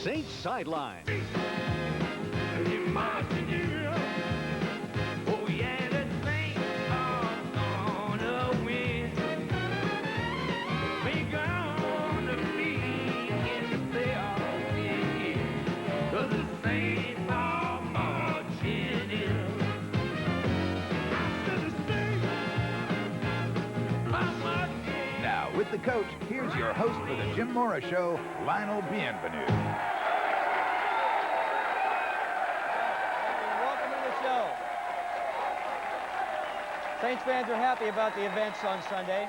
Saints Sideline. Oh yeah, the Saints are gonna win. We're gonna be in the playoffs, yeah. 'Cause the Saints are marching in. Now, with the coach, here's your host for the Jim Mora Show, Lionel Bienvenu. Welcome to the show. Saints fans are happy about the events on Sunday.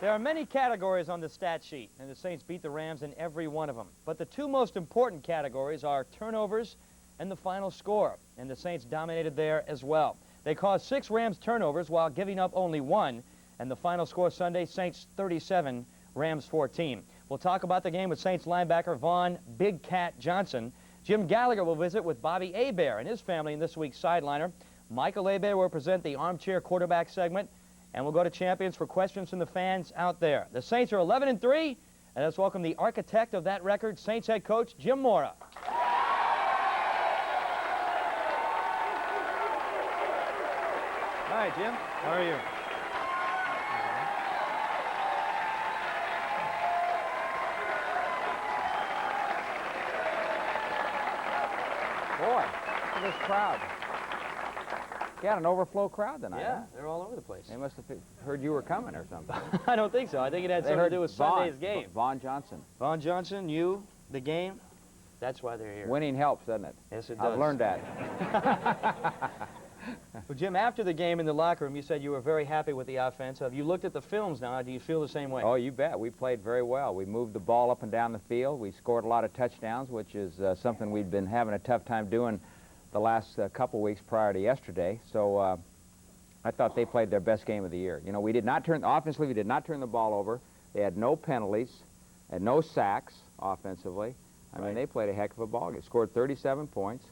There are many categories on the stat sheet, and the Saints beat the Rams in every one of them. But the two most important categories are turnovers and the final score, and the Saints dominated there as well. They caused 6 Rams turnovers while giving up only 1, and the final score Sunday, Saints 37, Rams 14. We'll talk about the game with Saints linebacker Vaughan Big Cat Johnson. Jim Gallagher will visit with Bobby Hebert and his family in this week's Sideliner. Michael Hebert will present the Armchair Quarterback segment, and we'll go to Champions for questions from the fans out there. The Saints are 11-3, and let's welcome the architect of that record, Saints head coach Jim Mora. Hi, Jim. How are you? Boy, look at this crowd. Got an overflow crowd tonight. Yeah, Huh? they're all over the place. They must have heard you were coming or something. I don't think so. I think it had something to do with Sunday's game. Vaughan Johnson. Vaughan Johnson, you, the game, that's why they're here. Winning helps, doesn't it? Yes, it does. I've learned that. Well, Jim, after the game in the locker room, you said you were very happy with the offense. Have you looked at the films now? Do you feel the same way? Oh, you bet. We played very well. We moved the ball up and down the field. We scored a lot of touchdowns, which is something we'd been having a tough time doing the last couple weeks prior to yesterday. So I thought they played their best game of the year. You know, offensively, we did not turn the ball over. They had no penalties and no sacks offensively. I mean, they played a heck of a ball game. Scored 37 points.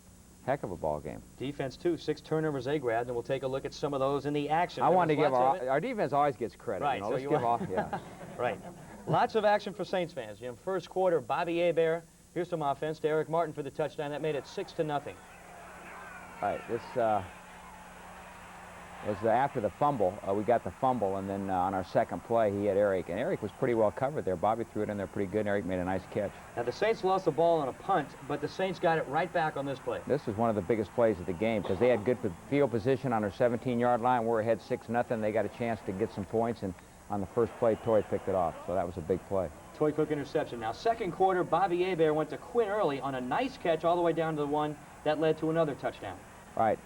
Heck of a ball game. Defense, too. 6 turnovers they grabbed, and we'll take a look at some of those in the action. I want to give our defense always gets credit. Right, you know, so let's you give want- off, yeah. Right. Lots of action for Saints fans, Jim. First quarter, Bobby Hebert. Here's some offense to Eric Martin for the touchdown. That made it 6-0. All right, this was after the fumble. We got the fumble, and then on our second play, he had Eric. And Eric was pretty well covered there. Bobby threw it in there pretty good, and Eric made a nice catch. Now, the Saints lost the ball on a punt, but the Saints got it right back on this play. This was one of the biggest plays of the game because they had good field position on our 17-yard line. We're ahead 6-0. They got a chance to get some points, and on the first play, Toy picked it off. So that was a big play. Toy Cook interception. Now, second quarter, Bobby Hebert went to Quinn early on a nice catch all the way down to the one that led to another touchdown. All right,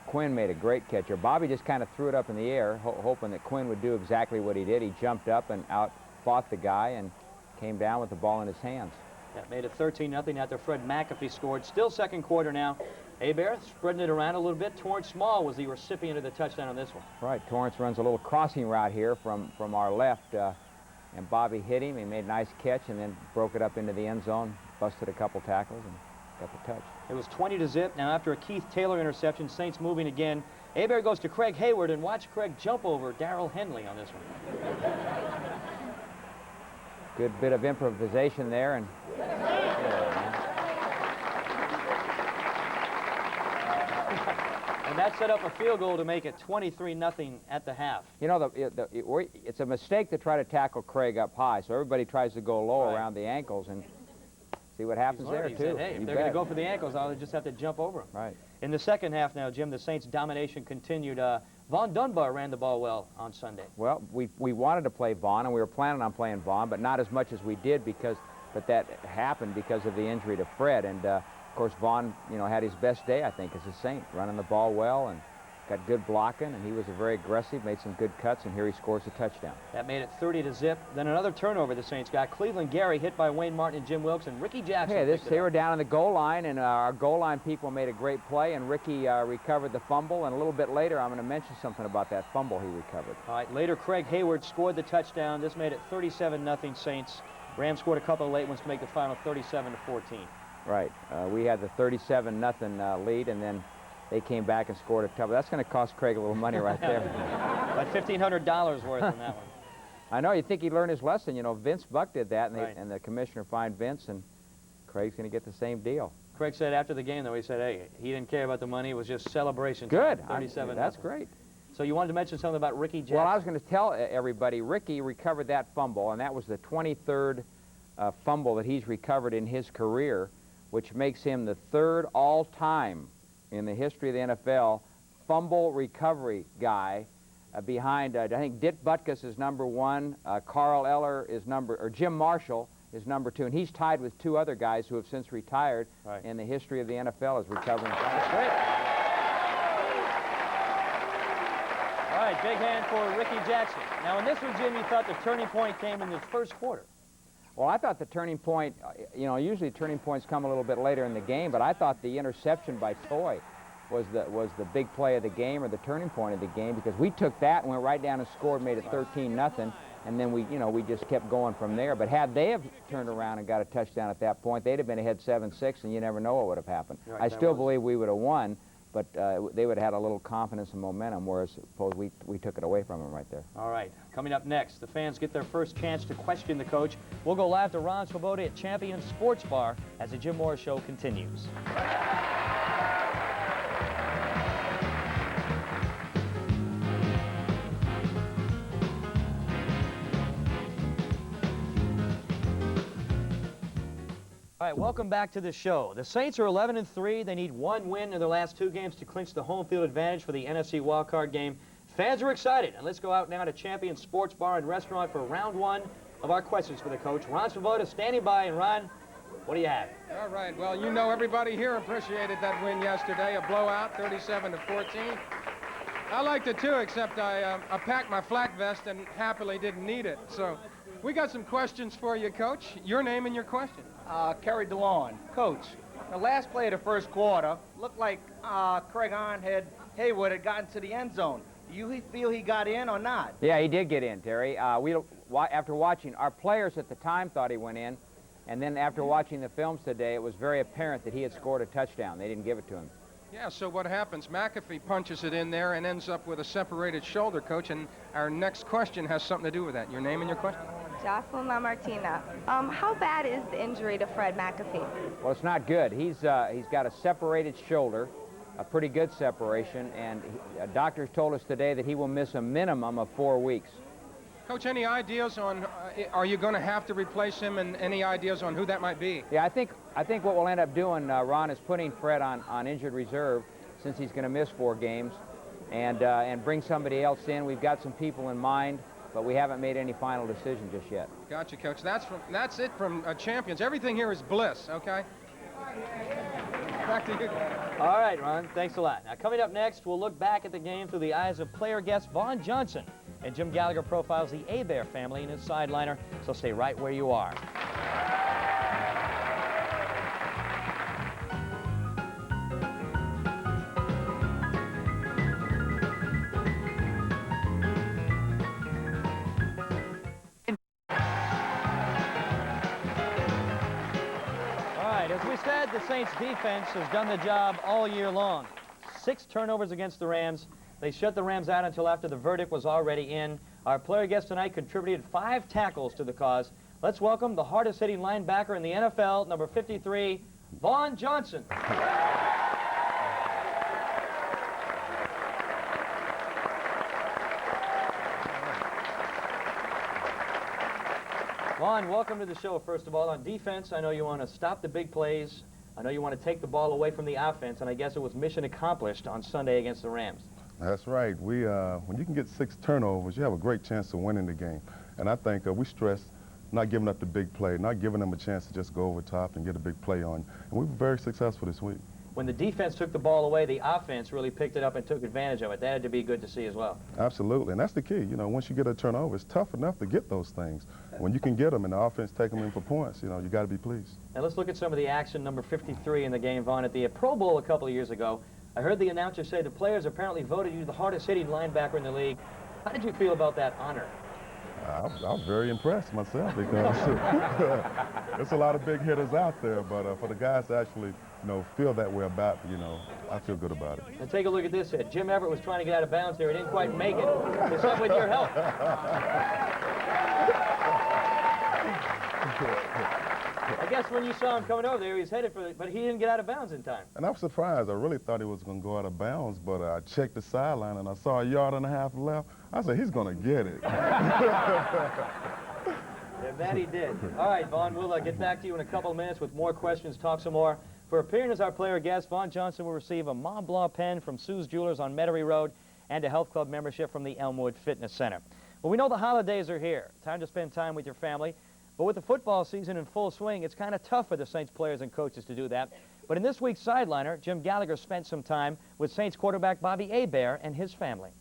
Quinn made a great catch here. Bobby just kind of threw it up in the air, hoping that Quinn would do exactly what he did. He jumped up and out-fought the guy and came down with the ball in his hands. That made it 13-0 after Fred McAfee scored. Still second quarter now. Hebert spreading it around a little bit. Torrance Small was the recipient of the touchdown on this one. Right, Torrance runs a little crossing route here from our left, and Bobby hit him. He made a nice catch and then broke it up into the end zone, busted a couple tackles, and got the touch. It was 20-0. Now, after a Keith Taylor interception, Saints moving again. Hebert goes to Craig Hayward, and watch Craig jump over Darrell Henley on this one. Good bit of improvisation there, and And that set up a field goal to make it 23-0 at the half. you know, it's a mistake to try to tackle Craig up high, so everybody tries to go low around the ankles and see what happens there, He too. said, hey, if You they're going to bet. go for the ankles, I'll just have to jump over them. Right. In the second half now, Jim, the Saints' domination continued. Vaughn Dunbar ran the ball well on Sunday. Well, we wanted to play Vaughan, and we were planning on playing Vaughan, but not as much as we did but that happened because of the injury to Fred. And, of course, Vaughan, you know, had his best day, I think, as a Saint, running the ball well and got good blocking, and he was very aggressive, made some good cuts, and here he scores a touchdown. That made it 30-0. Then another turnover the Saints got. Cleveland Gary hit by Wayne Martin and Jim Wilkes, and Ricky Jackson picked it They up. were down on the goal line, and our goal line people made a great play, and Ricky recovered the fumble, and a little bit later I'm going to mention something about that fumble he recovered. All right, later Craig Hayward scored the touchdown. This made it 37-0 Saints. Rams scored a couple of late ones to make the final 37-14. Right. We had the 37-0 lead, and then they came back and scored a touchdown. That's going to cost Craig a little money right there. About $1,500 worth on that one. I know. You think he learned his lesson. You know, Vince Buck did that, and, Right. and the commissioner fined Vince, and Craig's going to get the same deal. Craig said after the game, though, he said, hey, he didn't care about the money. It was just celebration. Good. 37. That's great. So you wanted to mention something about Ricky Jackson? Well, I was going to tell everybody, Ricky recovered that fumble, and that was the 23rd fumble that he's recovered in his career, which makes him the 3rd all-time in the history of the NFL fumble recovery guy, behind, I think, Dick Butkus is number 1, Carl Eller is Jim Marshall is number 2, and he's tied with 2 other guys who have since retired in the history of the NFL as recovering. That's great. All right, big hand for Ricky Jackson. Now, in this one, Jim, you thought the turning point came in the first quarter. Well, I thought the turning point, you know, usually turning points come a little bit later in the game, but I thought the interception by Toy was the big play of the game, or the turning point of the game, because we took that and went right down and scored, made it 13-0, and then we just kept going from there. But had they have turned around and got a touchdown at that point, they'd have been ahead 7-6, and you never know what would have happened. Right, I still believe we would have won, but they would have had a little confidence and momentum, whereas suppose we took it away from them right there. All right, coming up next, the fans get their first chance to question the coach. We'll go live to Ron Swoboda at Champion Sports Bar as the Jim Mora Show continues. All right, welcome back to the show. The Saints are 11-3. They need 1 win in their last 2 games to clinch the home field advantage for the NFC wildcard game. Fans are excited, and let's go out now to Champion Sports Bar and Restaurant for round 1 of our questions for the coach. Ron Swoboda standing by, and Ron, what do you have? All right, well, you know everybody here appreciated that win yesterday, a blowout, 37-14. I liked it too, except I packed my flak vest and happily didn't need it. So we got some questions for you, Coach. Your name and your question. Kerry DeLon. Coach, the last play of the first quarter looked like Craig Haywood had gotten to the end zone. Do you feel he got in or not? Yeah, he did get in, Terry. After watching, our players at the time thought he went in, and then after watching the films today, it was very apparent that he had scored a touchdown. They didn't give it to him. Yeah, so what happens? McAfee punches it in there and ends up with a separated shoulder, Coach, and our next question has something to do with that. Your name and your question? Jocelyn Lamartina. How bad is the injury to Fred McAfee? Well, it's not good. He's got a separated shoulder, a pretty good separation, and doctors told us today that he will miss a minimum of 4 weeks. Coach, any ideas on, are you going to have to replace him, and any ideas on who that might be? Yeah, I think what we'll end up doing, Ron, is putting Fred on injured reserve, since he's going to miss 4 games, and bring somebody else in. We've got some people in mind, but we haven't made any final decision just yet. Gotcha, Coach. That's it from Champions. Everything here is bliss, okay? Back to you. All right, Ron, thanks a lot. Now, coming up next, we'll look back at the game through the eyes of player guest Vaughan Johnson. And Jim Gallagher profiles the Hebert family in his sideliner, so stay right where you are. As we said, the Saints defense has done the job all year long. 6 turnovers against the Rams. They shut the Rams out until after the verdict was already in. Our player guest tonight contributed 5 tackles to the cause. Let's welcome the hardest hitting linebacker in the NFL, number 53, Vaughan Johnson. Vaughan, welcome to the show. First of all, on defense, I know you want to stop the big plays. I know you want to take the ball away from the offense, and I guess it was mission accomplished on Sunday against the Rams. That's right. When you can get 6 turnovers, you have a great chance of winning the game. And I think we stress not giving up the big play, not giving them a chance to just go over top and get a big play on. And we were very successful this week. When the defense took the ball away, the offense really picked it up and took advantage of it. That had to be good to see as well. Absolutely, and that's the key. You know, once you get a turnover, it's tough enough to get those things. When you can get them and the offense take them in for points, you know, you got to be pleased. Now let's look at some of the action, number 53 in the game, Vaughan. At the Pro Bowl a couple of years ago, I heard the announcer say the players apparently voted you the hardest hitting linebacker in the league. How did you feel about that honor? I was very impressed myself because there's a lot of big hitters out there, but for the guys to actually, you know, feel that way about, you know, I feel good about it. Now take a look at this hit. Jim Everett was trying to get out of bounds there. He didn't quite make it. Except with your help. I guess when you saw him coming over there, he was headed for it, but he didn't get out of bounds in time. And I'm surprised. I really thought he was going to go out of bounds, but I checked the sideline and I saw a yard and a half left. I said, he's going to get it. Yeah, that he did. All right, Vaughan, we'll get back to you in a couple of minutes with more questions, talk some more. For appearing as our player guest, Vaughan Johnson will receive a Mont Blanc pen from Sue's Jewelers on Metairie Road and a health club membership from the Elmwood Fitness Center. Well, we know the holidays are here. Time to spend time with your family. But with the football season in full swing, it's kind of tough for the Saints players and coaches to do that. But in this week's Sideliner, Jim Gallagher spent some time with Saints quarterback Bobby Hebert and his family.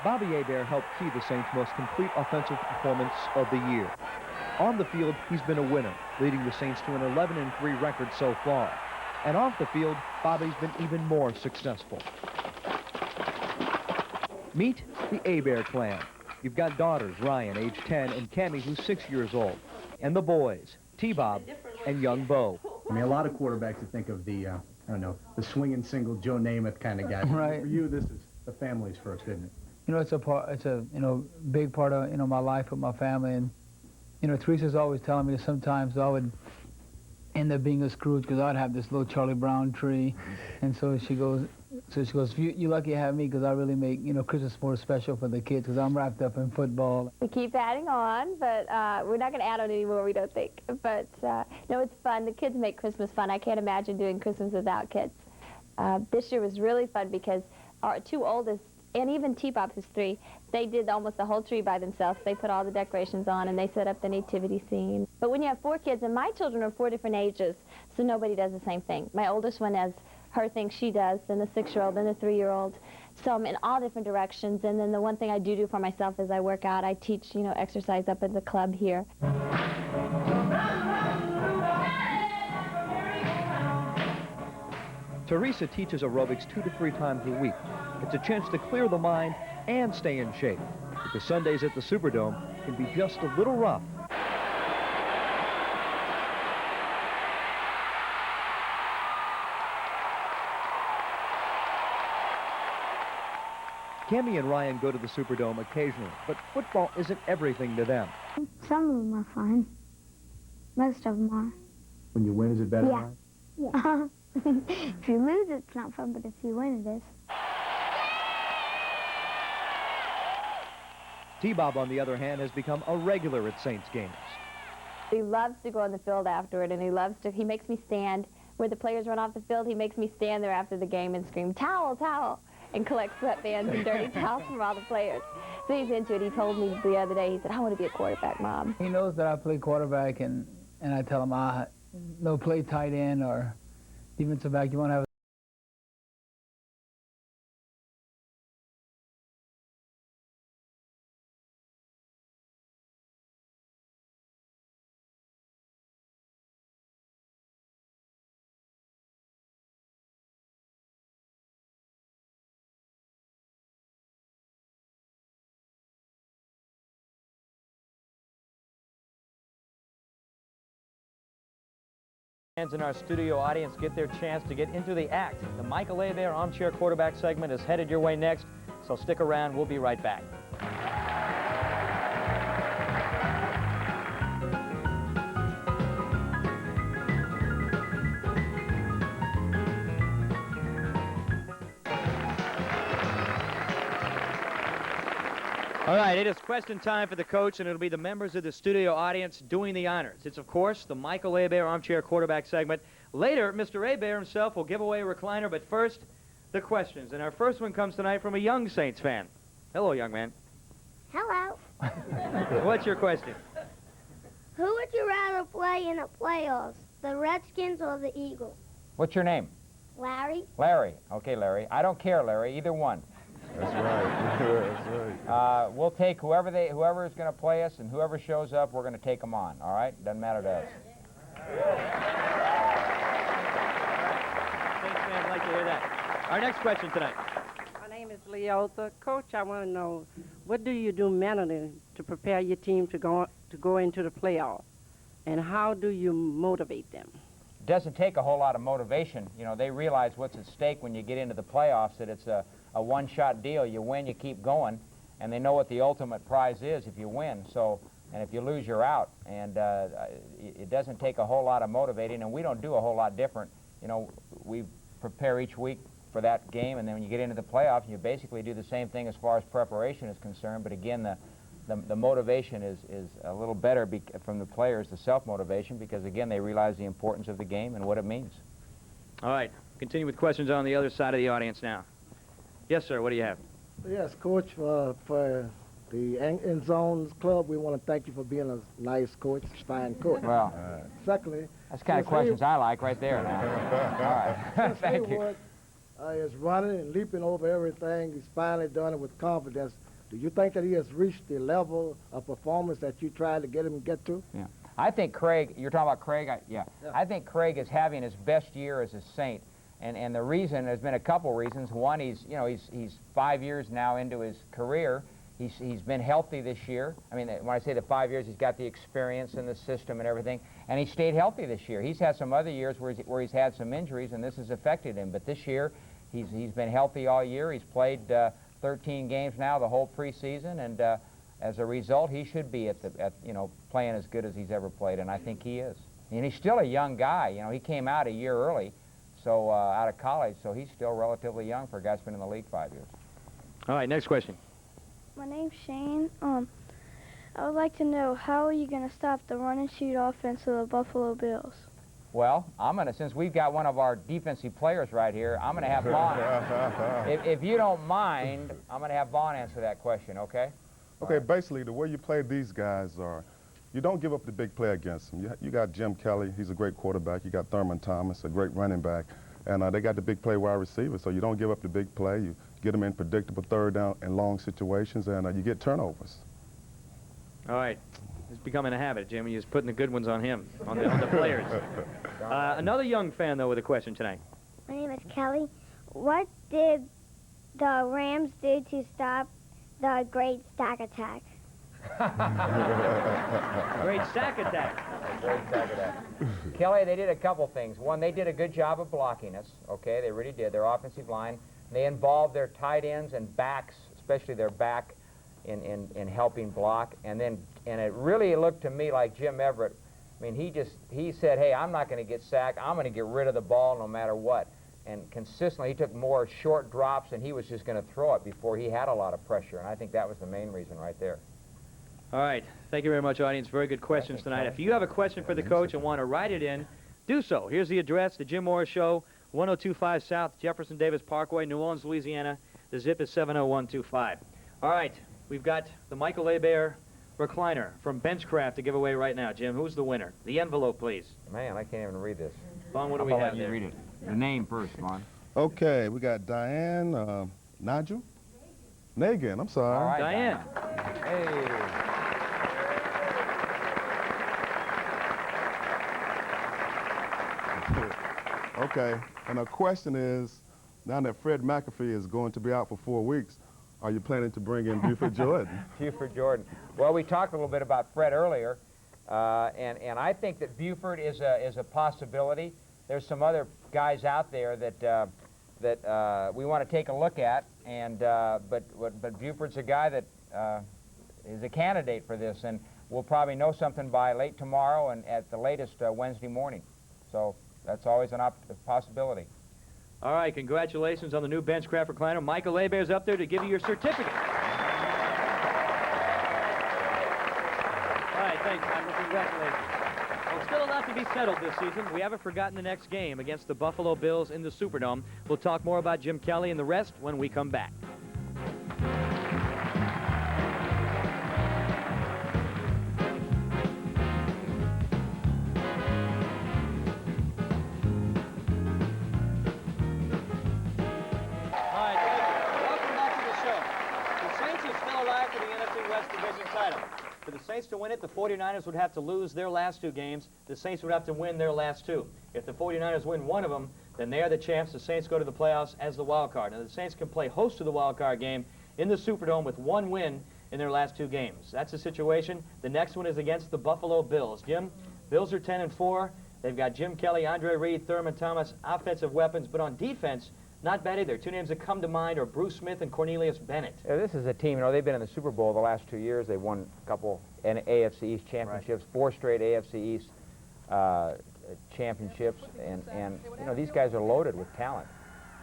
Bobby Hebert helped key the Saints' most complete offensive performance of the year. On the field, he's been a winner, leading the Saints to an 11-3 record so far. And off the field, Bobby's been even more successful. Meet the Hebert clan. You've got daughters, Ryan, age 10, and Cammie, who's 6 years old. And the boys, T-Bob and young Bo. I mean, a lot of quarterbacks that think of the, I don't know, the swinging single Joe Namath kind of guy. Right. For you, this is the family's first, isn't it? You know, it's a big part of, my life with my family. And, Teresa's always telling me that sometimes I would end up being a Scrooge because I'd have this little Charlie Brown tree. And so she goes, you're lucky to have me because I really make, Christmas more special for the kids because I'm wrapped up in football. We keep adding on, but we're not going to add on anymore, we don't think. But, no, it's fun. The kids make Christmas fun. I can't imagine doing Christmas without kids. This year was really fun because our two oldest, and even T-Bob, who's 3, they did almost the whole tree by themselves. They put all the decorations on, and they set up the nativity scene. But when you have 4 kids, and my children are 4 different ages, so nobody does the same thing. My oldest one has her thing she does, then the 6-year-old, then the 3-year-old. So I'm in all different directions. And then the one thing I do for myself is I work out. I teach, exercise up at the club here. Teresa teaches aerobics 2 to 3 times a week. It's a chance to clear the mind and stay in shape, because Sundays at the Superdome can be just a little rough. Cammie and Ryan go to the Superdome occasionally, but football isn't everything to them. Some of them are fun. Most of them are. When you win, is it better? Yeah. Yeah. If you lose, it's not fun, but if you win, it is. T-Bob, on the other hand, has become a regular at Saints games. He loves to go on the field afterward, and he makes me stand. Where the players run off the field, he makes me stand there after the game and scream, "Towel, towel," and collect sweatbands and dirty towels from all the players. So he's into it. He told me the other day, he said, "I want to be a quarterback, Mom." He knows that I play quarterback, and I tell him, no, play tight end or defensive back. You want to have Fans in our studio audience get their chance to get into the act. The Michael Hebert Armchair Quarterback segment is headed your way next, so stick around. We'll be right back. All right, it is question time for the coach, and it'll be the members of the studio audience doing the honors. It's, of course, the Michael Hebert Armchair Quarterback segment. Later, Mr. Hebert himself will give away a recliner, but first, the questions. And our first one comes tonight from a young Saints fan. Hello, young man. Hello. What's your question? Who would you rather play in the playoffs, the Redskins or the Eagles? What's your name? Larry? Larry. Okay, Larry. I don't care, Larry, either one. That's right. That's right. We'll take whoever is going to play us, and whoever shows up, we're going to take them on. All right? Doesn't matter to us. Saints fans like to hear that. Our next question tonight. My name is Leota. Coach, I want to know, what do you do mentally to prepare your team to go into the playoffs, and how do you motivate them? It doesn't take a whole lot of motivation. You know, they realize what's at stake when you get into the playoffs, that it's a one-shot deal. You win, you keep going. and they know what the ultimate prize is if you win. So, and if you lose, you're out. And it doesn't take a whole lot of motivating, and we don't do a whole lot different. You know, we prepare each week for that game, and then when you get into the playoffs, you basically do the same thing as far as preparation is concerned. But again, the motivation is a little better from the players, the self-motivation, because again, they realize the importance of the game and what it means. All right, continue with questions on the other side of the audience now. Yes, sir, what do you have? Yes, Coach, for the End Zones Club, we want to thank you for being a nice coach, fine coach. Well, secondly, that's the kind of questions I like right there now. All right, thank you. Is running and leaping over everything. He's finally done it with confidence. Do you think that he has reached the level of performance that you tried to get him to get to? Yeah. I think Craig, you're talking about Craig? Yeah. I think Craig is having his best year as a Saint. And the reason, there's been a couple reasons. One, he's 5 years now into his career. He's been healthy this year. I mean, when I say the 5 years, he's got the experience in the system and everything. And he stayed healthy this year. He's had some other years where he's had some injuries, and this has affected him. But this year, he's been healthy all year. He's played 13 games now, the whole preseason, and as a result, he should be playing as good as he's ever played, and I think he is. And he's still a young guy. You know, he came out a year early, so out of college, so he's still relatively young for a guy who's been in the league 5 years. All right, next question. My name's Shane. I would like to know, how are you going to stop the run and shoot offense of the Buffalo Bills? Well, since we've got one of our defensive players right here, I'm gonna have Vaughan. If you don't mind, I'm gonna have Vaughan answer that question, okay? Okay, basically, the way you play these guys are, you don't give up the big play against them. You got Jim Kelly, he's a great quarterback. You got Thurman Thomas, a great running back. And they got the big play wide receiver, so you don't give up the big play. You get them in predictable third down and long situations, and you get turnovers. All right. It's becoming a habit, Jim. You're just putting the good ones on him, on the players. Another young fan, though, with a question tonight. My name is Kelly. What did the Rams do to stop the Great Stack Attack? Great Stack Attack. Great Stack Attack. Kelly, they did a couple things. One, they did a good job of blocking us, okay? They really did. Their offensive line. They involved their tight ends and backs, especially their back, in helping block. And it really looked to me like Jim Everett. I mean, he said, hey, I'm not going to get sacked. I'm going to get rid of the ball no matter what. And consistently, he took more short drops, and he was just going to throw it before he had a lot of pressure. And I think that was the main reason right there. All right. Thank you very much, audience. Very good questions tonight. If you have a question for the coach and want to write it in, do so. Here's the address, the Jim Mora Show, 1025 South Jefferson Davis Parkway, New Orleans, Louisiana. The zip is 70125. All right. We've got the Michael Hebert recliner from Benchcraft to give away right now. Jim, who's the winner? The envelope, please. Man, I can't even read this. Vaughn, what do we have you there? Read it. The name first, Vaughn. Okay, we got Diane, Nigel? Nagin, I'm sorry. All right, Diane. Hey. Okay, and the question is, now that Fred McAfee is going to be out for 4 weeks, are you planning to bring in Buford Jordan? Buford Jordan. Well, we talked a little bit about Fred earlier, and I think that Buford is a possibility. There's some other guys out there that we want to take a look at, and but Buford's a guy that is a candidate for this, and we'll probably know something by late tomorrow and at the latest Wednesday morning. So that's always a possibility. All right, congratulations on the new Benchcraft recliner. Michael Hebert's up there to give you your certificate. All right, thanks, Michael. Congratulations. Well, still a lot to be settled this season. We haven't forgotten the next game against the Buffalo Bills in the Superdome. We'll talk more about Jim Kelly and the rest when we come back. For the Saints to win it, the 49ers would have to lose their last 2 games. The Saints would have to win their last 2. If the 49ers win one of them, then they are the champs. The Saints go to the playoffs as the wild card. Now, the Saints can play host to the wild card game in the Superdome with 1 win in their last 2 games. That's the situation. The next one is against the Buffalo Bills. Jim, Bills are 10-4. They've got Jim Kelly, Andre Reed, Thurman Thomas, offensive weapons, but on defense, Not bad either. Two names that come to mind are Bruce Smith and Cornelius Bennett. Yeah, this is a team, you know, they've been in the Super Bowl the last 2 years. They've won a couple AFC East championships, 4 straight AFC East championships, and you know, these guys are loaded with talent.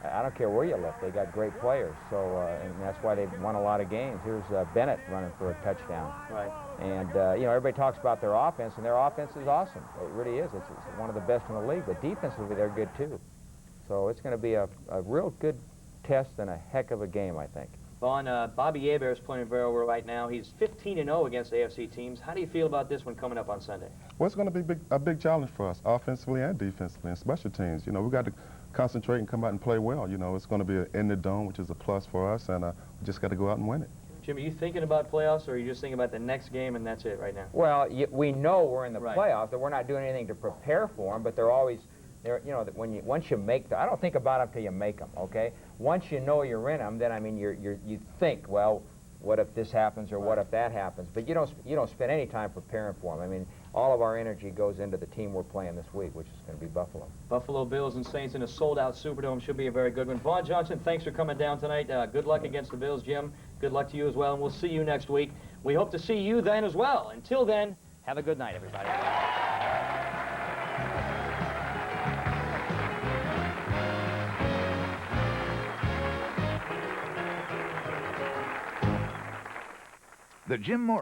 I don't care where you look, they got great players, so and that's why they've won a lot of games. Here's Bennett running for a touchdown. Right. And you know, everybody talks about their offense, and their offense is awesome. It really is. It's one of the best in the league, but defensively they're good too. So it's going to be a real good test and a heck of a game, I think. Vaughan, Bobby Hebert is playing very well right now. He's 15-0 against AFC teams. How do you feel about this one coming up on Sunday? Well, it's going to be a big challenge for us, offensively and defensively, and special teams. You know, we got to concentrate and come out and play well. You know, it's going to be in the dome, which is a plus for us, and we just got to go out and win it. Jim, are you thinking about playoffs, or are you just thinking about the next game and that's it right now? Well, we know we're in the playoffs, that we're not doing anything to prepare for them, but they're always, you know, that once you make them, I don't think about them till you make them, okay? Once you know you're in them, then I mean you think, well, what if this happens or what if that happens? But you don't spend any time preparing for them. I mean, all of our energy goes into the team we're playing this week, which is going to be Buffalo. Buffalo Bills and Saints in a sold-out Superdome should be a very good one. Vaughan Johnson, thanks for coming down tonight. Good luck against the Bills, Jim. Good luck to you as well, and we'll see you next week. We hope to see you then as well. Until then, have a good night, everybody. The Jim Mora